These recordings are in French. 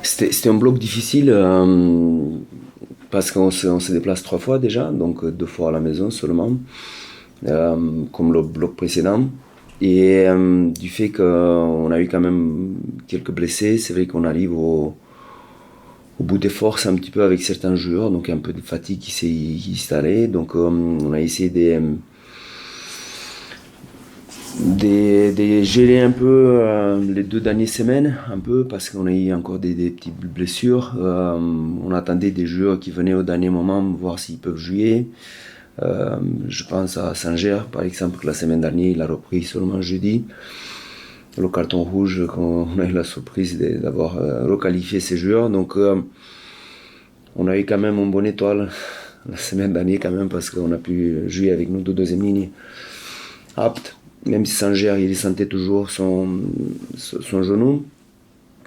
C'était un bloc difficile parce on se déplace 3 fois déjà, donc 2 fois à la maison seulement, comme le bloc précédent. Et du fait qu'on a eu quand même quelques blessés, c'est vrai qu'on arrive au bout des forces un petit peu avec certains joueurs, donc un peu de fatigue qui s'est installée. Donc on a essayé de gérer un peu les 2 dernières semaines, un peu, parce qu'on a eu encore des petites blessures. On attendait des joueurs qui venaient au dernier moment voir s'ils peuvent jouer. Je pense à Sanger, par exemple, que la semaine dernière, il a repris seulement jeudi. Le carton rouge, on a eu la surprise d'avoir requalifié ces joueurs. Donc, on a eu quand même une bonne étoile la semaine dernière, quand même, parce qu'on a pu jouer avec nous de deuxième ligne apte. Même si Sanger, il sentait toujours son genou.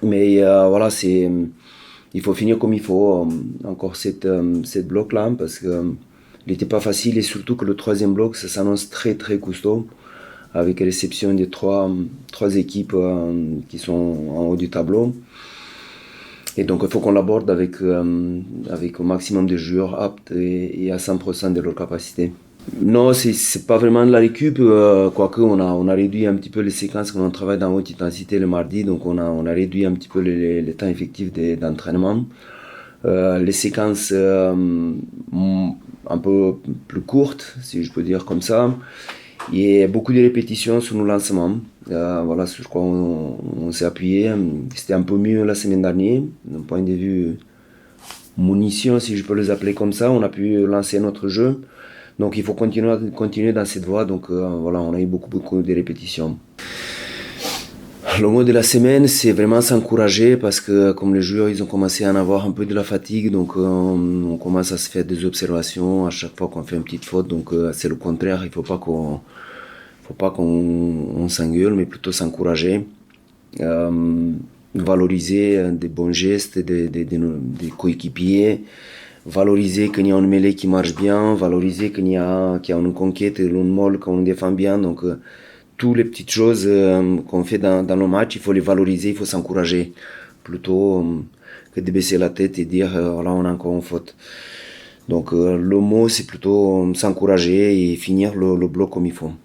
Mais voilà, il faut finir comme il faut. Encore cette bloc-là, parce que il n'était pas facile, et surtout que le troisième bloc, ça s'annonce très très costaud, avec réception des trois équipes qui sont en haut du tableau. Et donc il faut qu'on l'aborde avec au maximum de joueurs aptes et à 100% de leur capacité. Non, c'est pas vraiment de la récup, quoique on a réduit un petit peu les séquences quand on travaille dans haute intensité le mardi, donc on a réduit un petit peu les temps effectifs d'entraînement. Les séquences un peu plus courtes, si je peux dire comme ça, et beaucoup de répétitions sur nos lancements. Voilà, je crois on s'est appuyé. C'était un peu mieux la semaine dernière, d'un point de vue munitions, si je peux les appeler comme ça. On a pu lancer notre jeu. Donc il faut continuer dans cette voie. Donc voilà, on a eu beaucoup de répétitions. Le mot de la semaine, c'est vraiment s'encourager, parce que comme les joueurs, ils ont commencé à en avoir un peu de la fatigue, donc on commence à se faire des observations à chaque fois qu'on fait une petite faute. Donc c'est le contraire, il faut pas qu'on s'engueule, mais plutôt s'encourager, valoriser des bons gestes des coéquipiers, valoriser qu'il y a une mêlée qui marche bien, valoriser qu'il y a une conquête, une molle, qu'on défend bien. Donc toutes les petites choses qu'on fait dans le match, il faut les valoriser, il faut s'encourager, plutôt que de baisser la tête et dire là on a encore une faute. Donc le mot, c'est plutôt s'encourager et finir le bloc comme il faut.